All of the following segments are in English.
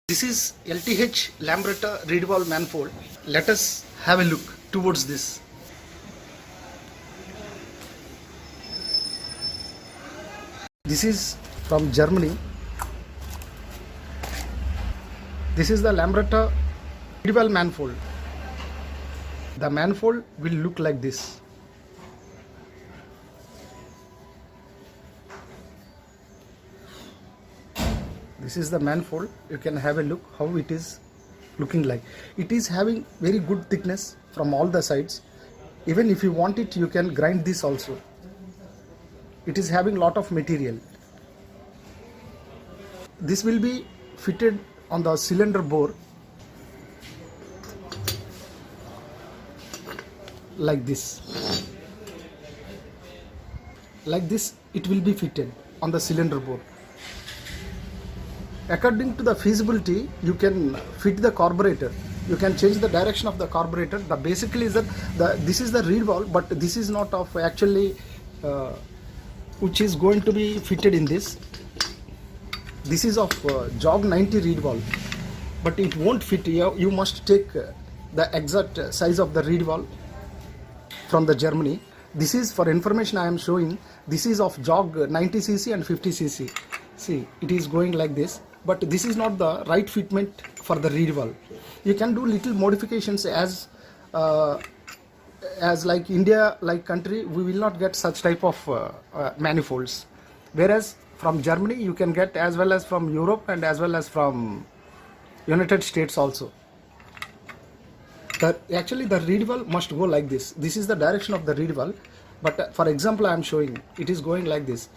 This is LTH Lambretta Reed Valve Manifold. Let us have a look towards this. This is from Germany. This is the Lambretta Reed Valve Manifold. The manifold will look like this. This is the manifold. You can have a look how it is looking like. It is having very good thickness from all the sides. Even if you want it, you can grind this also. It is having lot of material. This will be fitted on the cylinder bore like this. Like this it will be fitted on the cylinder bore. According to the feasibility, you can fit the carburetor. You can change the direction of the carburetor. The basically is that this is the reed valve, but this is not of actually which is going to be fitted in this. This is of jog 90 reed valve, but it won't fit here. You must take the exact size of the reed valve from the Germany. This is for information I am showing. This is of jog 90 cc and 50 cc. See, it is going like this, but this is not the right fitment for the reed valve. You can do little modifications as like India like country, we will not get such type of manifolds, whereas from Germany you can get, as well as from Europe and as well as from United States also. Actually the reed valve must go like this. This is the direction of the reed valve, but for example I am showing it is going like this.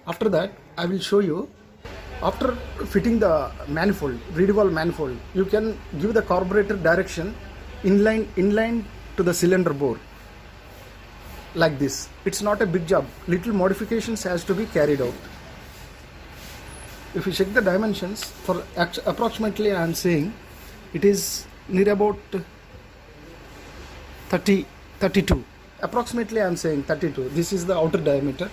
After that I will show you. After fitting the manifold, reed valve manifold, you can give the carburetor direction inline to the cylinder bore like this. It's not a big job. Little modifications has to be carried out. If you check the dimensions, for approximately I am saying it is near about 32. Approximately I am saying 32. This is the outer diameter.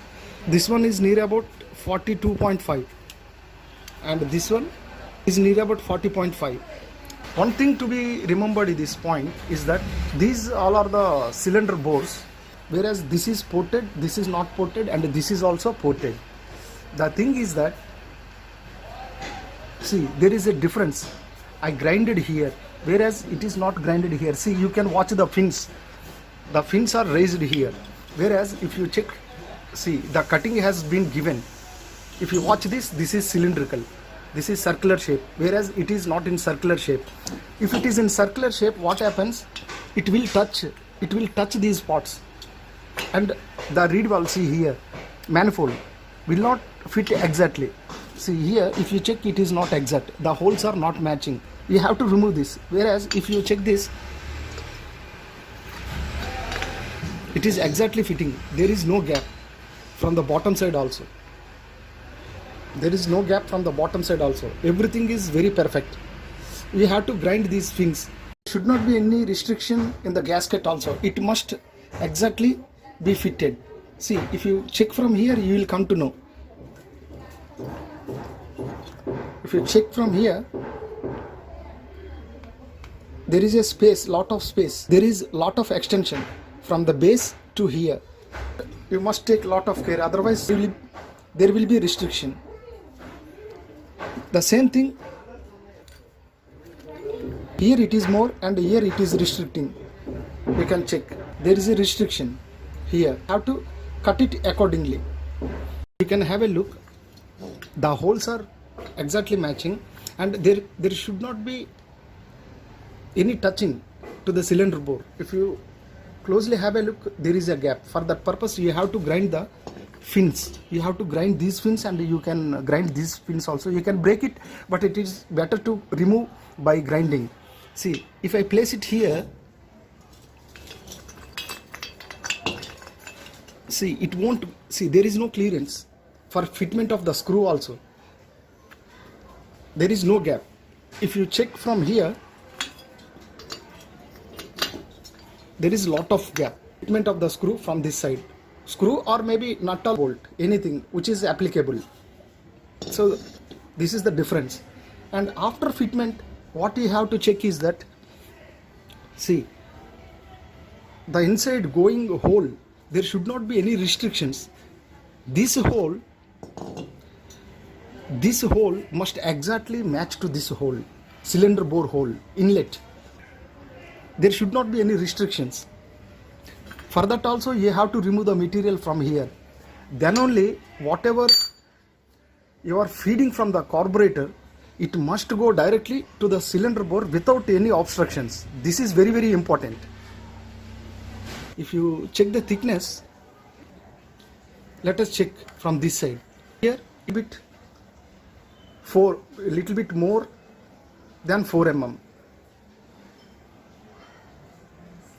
This one is near about 42.5. and this one is near about 40.5. One thing to be remembered at this point is that these all are the cylinder bores, whereas this is ported, this is not ported, and this is also ported. The thing is that, see, there is a difference. I grinded here, whereas it is not grinded here. See, you can watch the fins. The fins are raised here, whereas if you check, see, the cutting has been given. If you watch this, this is cylindrical, this is circular shape, whereas it is not in circular shape. If it is in circular shape, what happens? It will touch these spots, and the reed valve, see here, manifold will not fit exactly. See here, if you check, it is not exact. The holes are not matching. You have to remove this. Whereas if you check this, it is exactly fitting. There is no gap from the bottom side also. There is no gap from the bottom side also. Everything is very perfect. We have to grind these things. Should not be any restriction in the gasket also. It must exactly be fitted. See, if you check from here, you will come to know. If you check from here, there is a space, lot of space. There is lot of extension from the base to here. You must take lot of care, otherwise there will be restriction. The same thing, here it is more and here it is restricting. You can check, there is a restriction here. Have to cut it accordingly. You can have a look. The holes are exactly matching, and there should not be any touching to the cylinder bore. If you closely have a look, there is a gap. For that purpose, you have to grind the fins. You have to grind these fins, and you can grind these fins also. You can break it, but it is better to remove by grinding. See, if I place it here, see, it won't, see, there is no clearance. For fitment of the screw also, there is no gap. If you check from here, there is lot of gap. Fitment of the screw from this side. Screw or maybe nut or bolt, anything which is applicable. So this is the difference. And after fitment, what you have to check is that, see, the inside going hole, there should not be any restrictions. This hole must exactly match to this hole, cylinder bore hole, inlet. There should not be any restrictions. For that also you have to remove the material from here. Then only whatever you are feeding from the carburetor, it must go directly to the cylinder bore without any obstructions. This is very, very important. If you check the thickness, let us check from this side. Here a little bit more than 4 mm.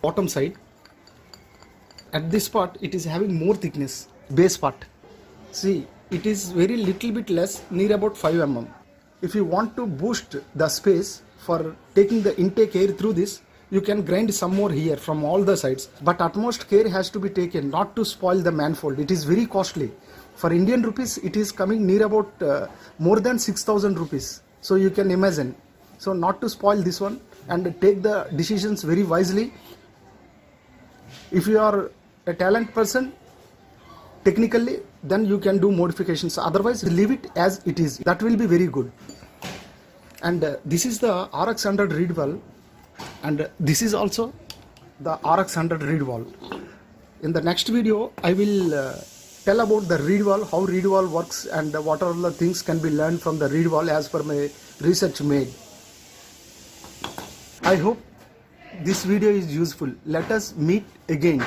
Bottom side, at this part it is having more thickness. Base part, see, it is very little bit less, near about 5 mm. If you want to boost the space for taking the intake air through this, you can grind some more here from all the sides, but utmost care has to be taken not to spoil the manifold. It is very costly. For Indian rupees, it is coming near about more than 6,000 rupees. So you can imagine. So not to spoil this one, and take the decisions very wisely. If you are a talent person, technically, then you can do modifications. Otherwise, leave it as it is. That will be very good. And this is the RX100 reed valve, and this is also the RX100 reed valve. In the next video, I will tell about the reed valve, how reed valve works, and what are the things can be learned from the reed valve as per my research made. I hope this video is useful. Let us meet again.